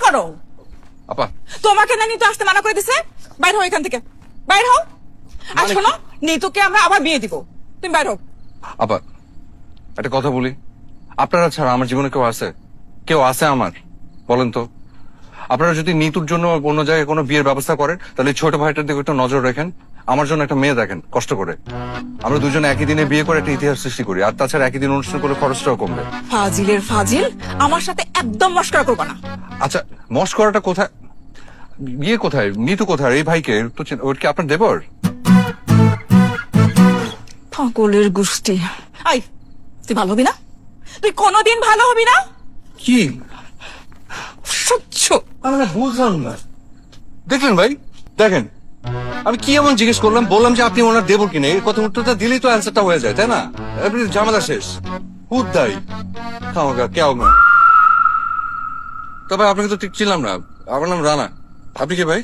করো? আপা তোমাকে না নিতু আসতে মানা করে দিছে? বাইর হও এখান থেকে, বাইর হও। আর শোনো, নিতুকে আমরা আবার বিয়ে দিব, তুমি বাইর হও। আপা একটা কথা বলি, আপনারা ছাড়া আমার জীবনে কেউ আছে? কেউ আছে আমার? বলেন তো। আপনারা যদি নিতুর জন্য অন্য জায়গায় কোনো বিয়ের ব্যবস্থা করেন, তাহলে ছোট ভাইটার দিকে একটু নজর রাখেন। আমার জন্য একটা মেয়ে দেখেন কষ্ট করে। আমরা দুজনে একই দিনে বিয়ে করে একটা ইতিহাস সৃষ্টি করি, আর তাছাড়া একই দিন অনুষ্ঠান করে খরচটাও কমবে। ফাজিলের ফাজিল, আমার সাথে একদম মস্করা করবা না। আচ্ছা, মস্করাটা কোথায়? বিয়ে কোথায়? নিতু কোথায়? এই ভাইকে তো ওর কি আপনার দেবর? পাগলের গোষ্ঠী। আই, তুই ভালো হবি না? তুই কোনোদিন ভালো হবি না। কি সহ্য। আমি বুঝলাম না। দেখলেন ভাই, দেখেন আমি কি এমন জিজ্ঞেস করলাম, বললাম যে আপনি ওনার দেবর কিনে, এই কথা উত্তরটা দিলেই তো অ্যান্সারটা হয়ে যায়, তাই না? আপনি ঝামেলা শেষ। হুদাই খাওয়া কেউ না। তবে আপনাকে তো ঠিক ছিলাম না। আমার নাম রানা। আপনি কে ভাই?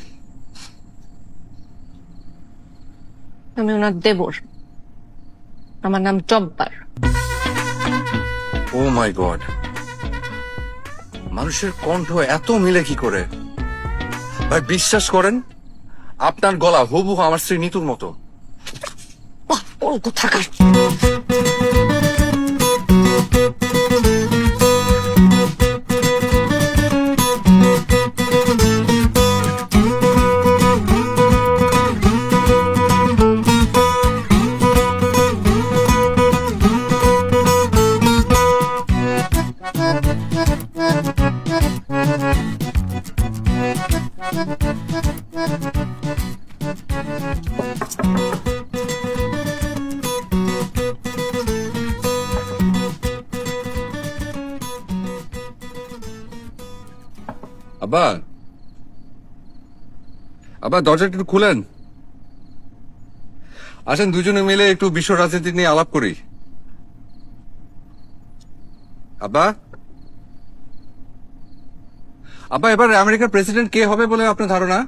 আমি ওনার দেবর, আমার নাম জব্বার। ও মাই গড, মানুষের কণ্ঠ এত মিলে কি করে? ভাই বিশ্বাস করেন, আপনার গলা হুবহু আমার স্ত্রী নিতুর মতো। পাগল কোথাকার। আব্বা, আব্বা দরজাটা একটু খুলেন। আসেন দুজনে মিলে একটু বিশ্ব রাজনীতি নিয়ে আলাপ করি। আব্বা, আব্বা এবার আমেরিকার প্রেসিডেন্ট কে হবে বলে আপনার ধারণা?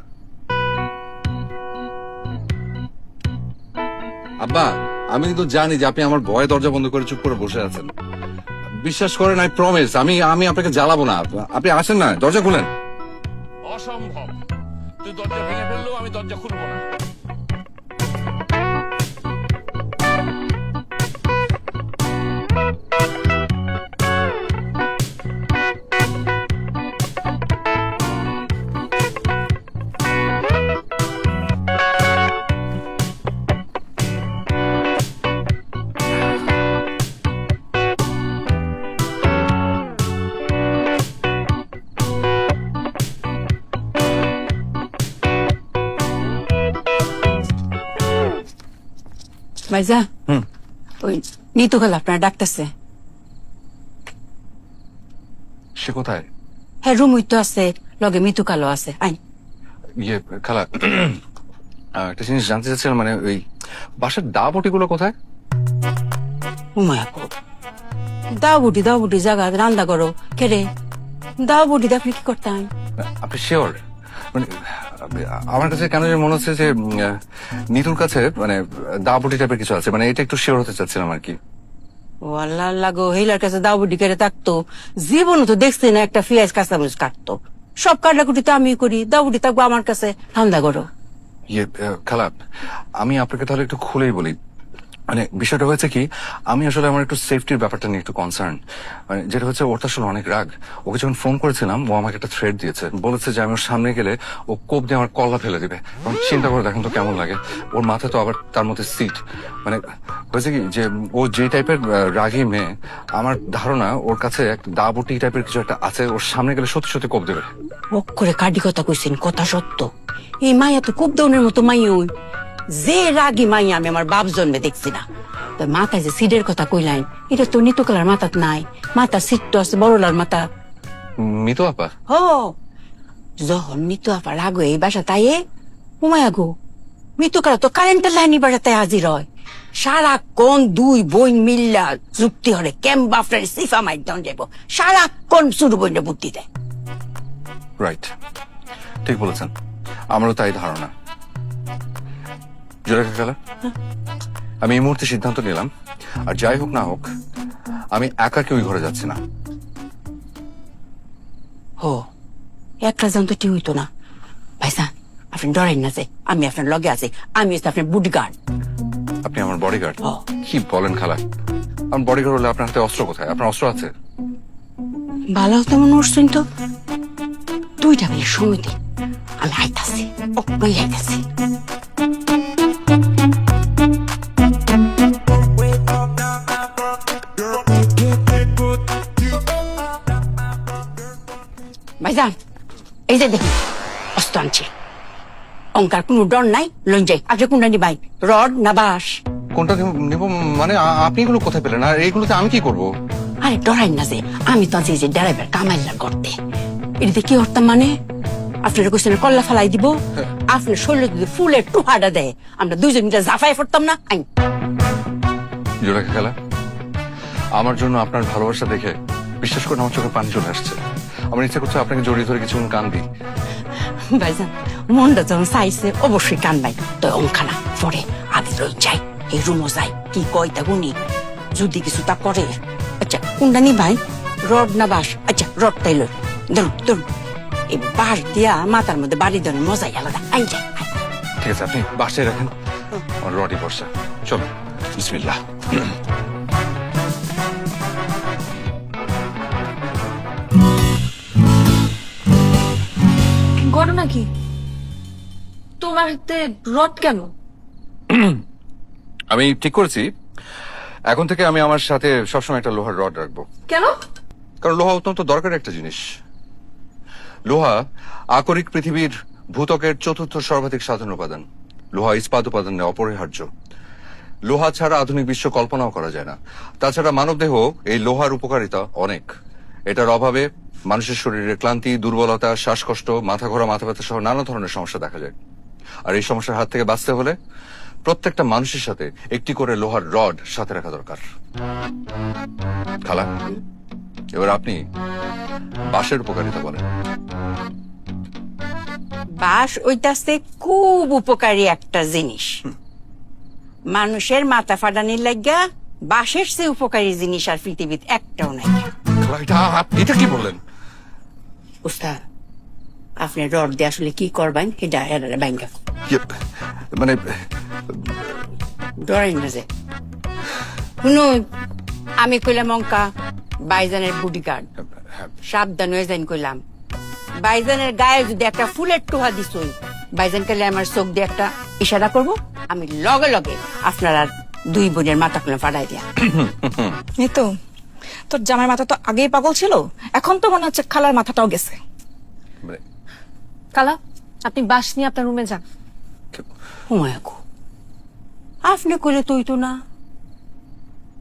আব্বা, আমি কিন্তু জানি যে আপনি আমার ভয়ে দরজা বন্ধ করে চুপ করে বসে আছেন। বিশ্বাস করেন, আই প্রমিস, আমি আপনাকে জ্বালাবো না। আপনি আসেন না, দরজা খুলেন। অসম্ভব, তুই দরজা ভেঙে ফেললেও আমি দরজা খুলবো না। ভাইজা, ওই নিতু খালা আপনার ডাকতেছে। সে কোথায়? হ্যাঁ, রুম তো আছে, লগে মিতু কালো আছে। আই ইয়ে খালা, একটা জিনিস জানতে চাচ্ছিলাম, মানে ওই বাসার দাবটি গুলো কোথায়? উমায়া দাও বুটি জায়গা রান্না করো কেরে? দাও বুটি আপনি কি করতেন? আপনি শিওর? মানে আমার কাছে কেন যে মনে হচ্ছে যে নিতুর কাছে মানে দাবটি টাইপের কিছু আছে, মানে এটা একটু শিওর হতে চাচ্ছিলাম আর কি। ও আল্লাহ আল্লাহ গো, হেলার কাছে দাও বুটি কেড়ে থাকতো? জীবন তো দেখছি না একটা পেঁয়াজ কাঁচামরিচ কাটতো। সব কাটাকুটি তো আমি করি, দাও বুটি থাকবো আমার কাছে, রান্না করো। ইয়ে খালা, আমি আপনাকে তাহলে একটু খুলেই বলি। মানে বিষয়টা হয়েছে কি, আমি আসলে আমার একটু সেফটির ব্যাপারটা নিয়ে একটু কনসার্ন। মানে যেটা হচ্ছে, ওর তো আসলে অনেক রাগ। ওকে যখন ফোন করেছিলাম, ও আমাকে একটা থ্রেট দিয়েছে, বলেছে যে আমি ওর সামনে গেলে ও কোপ দিয়ে আমার কল্লা ফেলে দিবে। চিন্তা করে দেখেন তো কেমন লাগে। ওর মাথায় তো আবার তার মধ্যে সিট। মানে হয়েছে কি যে ও যে টাইপের রাগী মেয়ে, আমার ধারণা ওর কাছে একটা দাবটি টাইপের কিছু একটা আছে, ওর সামনে গেলে সত্যি সত্যি কোপ দেবে। করে কাটি কথা কইছেন, কথা সত্য। এই মাইয়া তো খুব দৌনের মতো মাইয়া, ওই যে রাগী মাইয়া আমি আমার বাপ জন্মে দেখছি না। মাথায় যে সিডের কথা কইলেন, এটা তো নিতু কালার মাথাত নাই। মাথা সিট তো আছে বড়লার মাথা। মিতু আপা? হ, যখন নিতু আপা রাগ হয়ে এই বাসা তাই উমায়া গো, মিতু কালা তো কারেন্টের লাইনি বাসাতে হাজির হয়। সারাক্ষণ দুই বই মিল্লা যুক্তি হরে কেম বাফটার সিফা মাইক ডাউন যাইব, সারাক্ষণ শুরু বইনে বুদ্ধি দেয়। রাইট, ঠিক বলেছেন, আমারও তাই ধারণা। জোরেখা খেলা, আমি এই মুহূর্তে সিদ্ধান্ত নিলাম, আর যাই হোক না হোক আমি একা কেউ ঘরে যাচ্ছি না। হো, একটা জন তো ঠিক হইতো না। ভাইজান আপনি ডরেন না যে আমি আপনার লগে আছি, আমি হচ্ছে আপনার বডিগার্ড। আপনি আমার বডিগার্ড? ও। কি বলেন খালা? আমার বডিগার্ড হলে আপনার হাতে অস্ত্র কোথায়? আপনার অস্ত্র আছে? ভালো তেমন উঠছেন তো, 2টা বেলা সময় দিন, আমি আইতাছি, অগ্নই আইতাছি। ভাইজান এই যে দেখুন অস্ত্র আনছি, অঙ্কার কোনো ডর নাই, লন যাই। আপনি কোনটা নিবাই, রড না বাঁশ? কোনটা নেব মানে? আপনি এগুলো কোথায় পেলেন? আর এইগুলোতে আমি কি করব? আরে ডরাই না যে, আমি তো আছি যে ড্রাইভার কামাইলা করতে, এটাতে কি করতাম মানে আপনার কোশ্চেনে কল্লা ফেলাই দিব, আপনার শরীরে যদি ফুলের টুহাটা দেয়, আমরা দুইজন মিলে জাফাই পড়তাম না। আইন জোড়াকে খেলা, আমার জন্য আপনার ভালোবাসা দেখে বিশ্বাস করে আমার চোখে পানি চলে আসছে। আমার ইচ্ছা করছে আপনাকে জড়িয়ে ধরে কিছুক্ষণ কান দিই। ভাইজান মনটা যখন চাইছে অবশ্যই কান্দাই, তো অঙ্কানা পরে আগে রই যাই, এই রুমও যাই, কি কয় তা গুনি, যদি কিছু তা করে। আচ্ছা কোনটা নি ভাই, রড না বাঁশ? আচ্ছা রড তাই লই, ধরুন ধরুন, এই বাঁশ দিয়া মাথার মধ্যে বাড়ি দেওয়ার মজাই আলাদা। আই যাই। ঠিক আছে, আপনি বাসায় রাখেন, আমার রডি বর্ষা। চলো, বিসমিল্লাহ। ঘটনা কি? তোমার হাতে রড কেন? আমি ঠিক করেছি, এখন থেকে আমি আমার সাথে সবসময় একটা লোহার রড রাখবো। কেন? কারণ লোহা অত্যন্ত দরকারি একটা জিনিস। লোহা আকরিক পৃথিবীর ভূত্বকের 4র্থ সর্বাধিক সাধারণ উপাদান। লোহা ইস্পাত উপাদানে অপরিহার্য। লোহা ছাড়া আধুনিক বিশ্ব কল্পনাও করা যায় না। তাছাড়া মানবদেহ এই লোহার উপকারিতা অনেক। এটার অভাবে মানুষের শরীরে ক্লান্তি, দুর্বলতা, শ্বাসকষ্ট, মাথা ঘোরা, মাথা ব্যথা সহ নানা ধরনের সমস্যা দেখা যায়। আর এই সমস্যার হাত থেকে বাঁচতে হলে প্রত্যেকটা মানুষের সাথে একটি করে লোহার রড সাথে রাখা দরকার। খালা, এবার আপনি বাঁশের উপকারিতা বলেন। বাঁশ ওইটাছে খুব উপকারী একটা জিনিস। মানুষের মাথা ফাটানির লাগা বাঁশের চেয়ে উপকারী জিনিস আর পৃথিবীতে একটাও নাই। এটা কি বললেন? উস্তাদ আপনি রড দিয়ে আসলে কি করবেন এটা ব্যাংকা মানে ডরেন না যে। শুনো, আমি কইলাম অঙ্কা বাইজানের বডিগার্ড, সাবধান হয়ে যাইন কইলাম। বাইজানের গায়ে যদি একটা ফুলের টোহা দিছই, বাইজান কালে আমার চোখ দিয়ে একটা ইশারা করব, আমি লগে লগে আপনারা 2 বোনের মাথা খুলে ফাটাই দিয়া। এই তো তোর জামাই মাথা তো আগেই পাগল ছিল, এখন তো মনে হচ্ছে খালার মাথাটাও গেছে। কালা, আপনি বাস নিয়ে আপনার রুমে যান। হুমায়ুকু আপনি কইলে তুই তো না,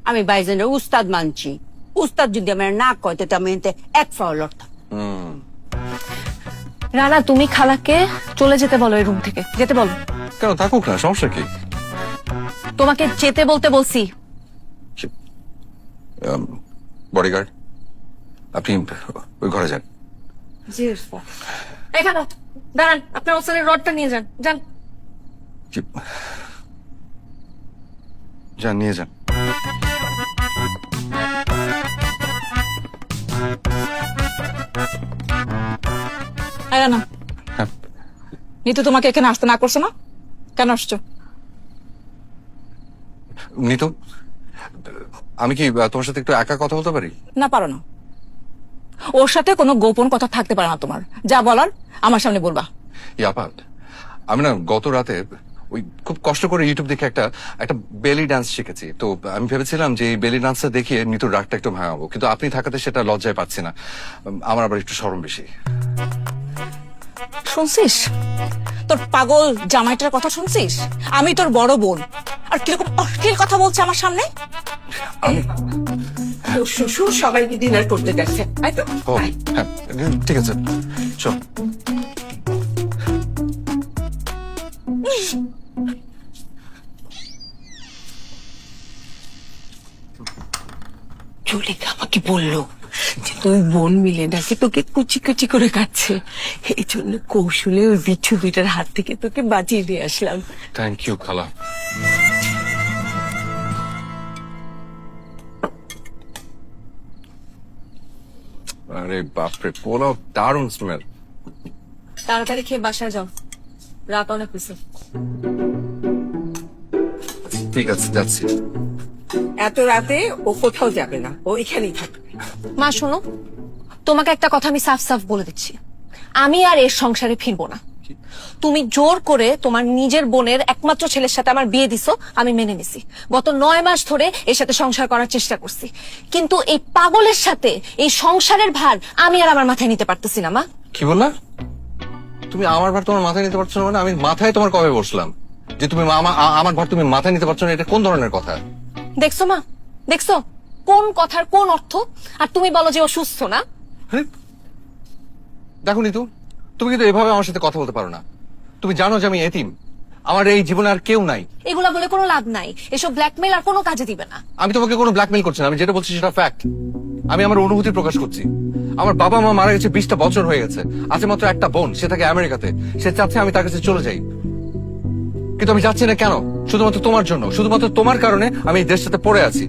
আমি বাইজানের উস্তাদ মানছি। উস্তাদ যদি আমার না কয় তো আমি এতে এক ফাও লড়তাম। রানা, তুমি খালাকে চলে যেতে বলো, এই রুম থেকে যেতে বলো। কেন, থাকুক না, সমস্যা কি? তোমাকে যেতে বলতে বলছি। বডিগার্ড, আপনি ওই ঘরে যান। জি এই খালা, দাঁড়ান, আপনার ওসারের রডটা নিয়ে যান। যান। যান, নিয়ে যান। না হ্যাঁ। নিতু তোমাকে এখানে আসতে না করছে না, কেন আসছো? নিতু, আমি কি তোমার সাথে একটু একা কথা বলতে পারি? না পারো না, ওর সাথে কোনো গোপন কথা থাকতে পারে না তোমার, যা বলার আমার সামনে বলবা। ইয়াপাত, আমি না গত রাতে ওই খুব কষ্ট করে ইউটিউব দেখে একটা বেলি ডান্স শিখেছি। তো আমি ভেবেছিলাম যে এই বেলি ডান্সটা দেখিয়ে নিতুর রাগটা একটু ভাঙাবো, কিন্তু আপনি থাকাতে সেটা লজ্জায় পাচ্ছি না। আমার আবার একটু শরম বেশি। শুনছিস তোর পাগল জামাইটার কথা শুনছিস? আমি তোর বড় বোন, আর কিরকম অশ্লীল কথা বলছে আমার সামনে। শ্বশুর সবাইকে ডিনার করতে গেছে, তাই তো? ও হ্যাঁ, ঠিক আছে, চল। চুলিকা আমাকে বললো যে 2 বোন মিলে নাকি তোকে কুচি কুচি করে কাটছে, এই জন্য কৌশলে ওই বিচ্ছু 2টার হাত থেকে তোকে বাঁচিয়ে দিয়ে আসলাম। থ্যাংক ইউ খালা। আরে বাপরে, পোলাও দারুণ স্মেল। তাড়াতাড়ি খেয়ে বাসায় যাও, রাত অনেক হয়েছে। ঠিক আছে, যাচ্ছি। এত রাতে ও কোথাও যাবে না, ও এখানেই থাকবে। মা শোনো, তোমাকে একটা কথা আমি সাফ সাফ বলে দিচ্ছি, আমি আর এর সংসারে ফিরবো না। তুমি জোর করে তোমার নিজের বোনের একমাত্র ছেলের সাথে আমার বিয়ে দিছো, আমি মেনে নিছি। গত 9 মাস ধরে এর সাথে সংসার করার চেষ্টা করছি, কিন্তু এই পাগলের সাথে এই সংসারের ভার আমি আর আমার মাথায় নিতে পারতেছি না। মা কি বললা? তুমি আমার ভার তোমার মাথায় নিতে পারছো না? মানে আমি মাথায় তোমার কবে বসলাম যে তুমি আমার ভার তুমি মাথায় নিতে পারছো না? এটা কোন ধরনের কথা? দেখছো মা, দেখছো কোন কথার কোন অর্থ? আর তুমি বলো যে ও সুস্থ না। দেখো নিতু, তুমি কিন্তু এভাবে আমার সাথে কথা বলতে পারো না। তুমি জানো যে আমি এতিম, আমার এই জীবনে আর কেউ নাই। এগুলা বলে কোনো লাভ নাই, এসব ব্ল্যাকমেল আর কোনো কাজে দিবে না। আমি তোমাকে কোনো ব্ল্যাকমেল করছি না, আমি যেটা বলছি সেটা ফ্যাক্ট। আমি আমার অনুভূতি প্রকাশ করছি। আমার বাবা মা মারা গেছে 20টা বছর হয়ে গেছে, আছে মাত্র একটা বোন, সে থাকে আমেরিকাতে। সে চাচ্ছে আমি তার কাছে চলে যাই, কিন্তু আমি যাচ্ছি না। কেন? শুধুমাত্র তোমার জন্য, শুধুমাত্র তোমার কারণে আমি এই দেশটাতে পড়ে আছি।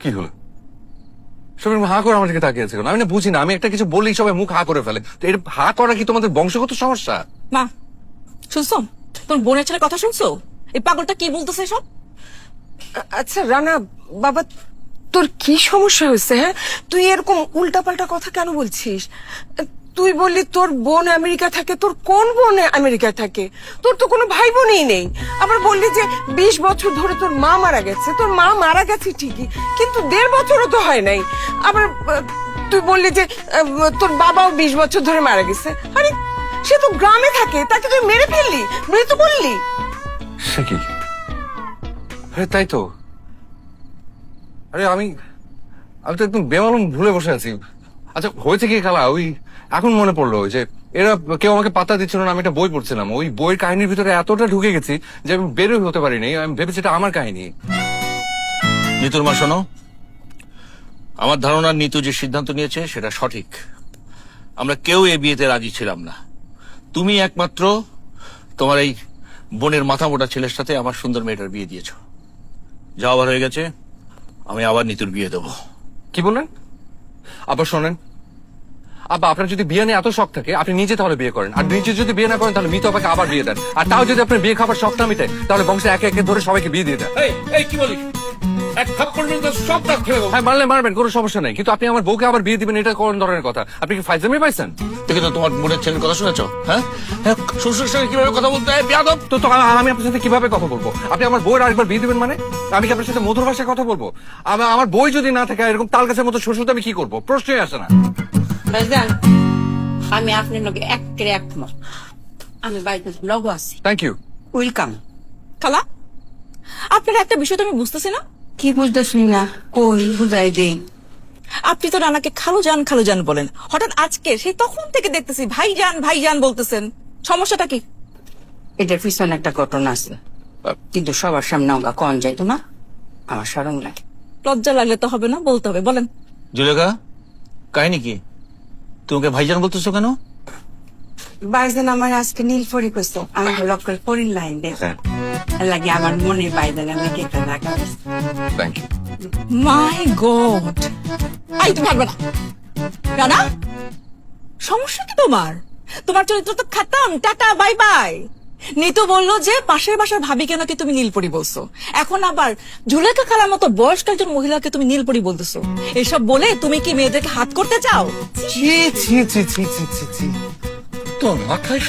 কি হলো? সবাই হা করে আমার দিকে তাকিয়েছে কেন? আমি না বুঝি না, আমি একটা কিছু বললেই সবাই মুখ হা করে ফেলে। তো এটা হা করা কি তোমাদের বংশগত সমস্যা? মা শুনছো, তোর বোনের ছেলের কথা শুনছো? এই পাগলটা কি বলতেছে সব? আচ্ছা রানা বাবা, তোর কি সমস্যা হয়েছে? হ্যাঁ, তুই এরকম উল্টাপাল্টা কথা কেন বলছিস? তুই বললি তোর বোন আমেরিকা থাকে, তোর কোন বোন আমেরিকা থাকে? তোর তো কোনো ভাই বোনই নেই। আবার বললি যে 20 বছর ধরে তোর মা মারা গেছে। তোর মা মারা গেছে ঠিকই, কিন্তু 1.5 বছরও তো হয় নাই। আবার তুই বললি যে তোর বাবাও 20 বছর ধরে মারা গেছে। আরে সে তো গ্রামে থাকে, তাকে তুই মেরে ফেললি, মৃত বললি। সে কি? আরে তাই তো। আরে আমি তো একদম বেমালুম ভুলে বসে আছি। আচ্ছা হয়েছে কি খালা, ওই এখন মনে পড়লো যে এরা কেউ আমাকে পাত্তা দিচ্ছিল না। আমি একটা বই পড়ছিলাম, ওই বইয়ের কাহিনীর ভিতরে এতটা ঢুকে গেছি যে আমি বেরোই হতে পারিনি। আমি ভেবেছি এটা আমার কাহিনী। নিতুর মা শোনো, আমার ধারণা নিতু যে সিদ্ধান্ত নিয়েছে সেটা সঠিক। আমরা কেউ এই বিয়েতে রাজি ছিলাম না। তুমি একমাত্র তোমার এই বোনের মাথা মোটা ছেলের সাথে আমার সুন্দর মেয়েটার বিয়ে দিয়েছ। যা আবার হয়ে গেছে, আমি আবার নিতুর বিয়ে দেবো। কি বললেন? আবার শোনেন, আব্বা আপনার যদি বিয়ে নিয়ে এত শখ থাকে আপনি নিজে তাহলে বিয়ে করেন, আর নিজে যদি বিয়ে না করেন তাহলে মৃত আপাকে আবার বিয়ে দেন। আর তাও যদি আপনার বিয়ে খাবার শখ না মিটে তাহলে বংশে একে একে ধরে সবাইকে বিয়ে দিয়ে দেন। এই কি বলিস? এক থাপ্পড় মেরে সব দাঁত ফেলে দেবো। হ্যাঁ মারলে মারবেন, কোনো সমস্যা নেই, কিন্তু আপনি আমার বউকে আবার বিয়ে দিবেন, এটা কোন ধরনের কথা? আপনি কি ফাইজলামি পাইছেন? দেখে তো তোমার বোনের ছেলের কথা শুনেছ? হ্যাঁ, শ্বশুরের সঙ্গে কিভাবে কথা বলতে হয় বেয়াদব। তো আমি আপনার সাথে কিভাবে কথা বলবো? আপনি আমার বউয়ের আরেকবার বিয়ে দিবেন মানে? আমি কি আপনার সাথে মধুর ভাষায় কথা বলবো? আমার বই যদি না থাকে এরকম তাল গাছের মতো শ্বশুর, আমি কি করবো? প্রশ্নই আসে না। ভাইজান, আমি আপনার লগে একেবারে একমত। আমি বাড়িতে লগ আছি। Thank you. ওয়েলকাম। খালা, আপনার একটা বিষয় তো আমি বুঝতেছি না। কি বুঝতেছি না? কই বুঝাই দে। আপনি তো রানাকে খালু জান বলেন, হঠাৎ আজকে সেই তখন থেকে দেখতেছি ভাইজান বলতেছেন। সমস্যাটা কি? এটার পিছনে একটা ঘটনা আছে, কিন্তু সবার সামনে আমরা কন যাইতো না, আমার শরম লাগে। লজ্জা লাগলে তো হবে না, বলতে হবে, বলেন। জুলেখা, কাহিনী কি? তোমাকে ভাইজান বলতেছো কেন? ভাইজান আমার আজকে নীল পরি করছো, আমি লক্ষ্য পরির লাইন দে লাগে আমার মনে ভাইজান আমি কেটে লাগা। Thank you. মাই গড, আই তুমি পারবে না রানা। সমস্যা কি তোমার? তোমার চরিত্র তো খাতাম, টাটা বাই বাই। নিতু বললো যে পাশের বাসার ভাবিকে নাকি তুমি নীলপরি বলছো, এখন আবার জুলেখা খালার মতো বয়স্ক একজন মহিলাকে তুমি নীলপরি বলতেছো। এসব বলে তুমি কি মেয়েদেরকে হাত করতে চাও? ছি ছি ছি ছি ছি ছি ছি, তোর মাথায়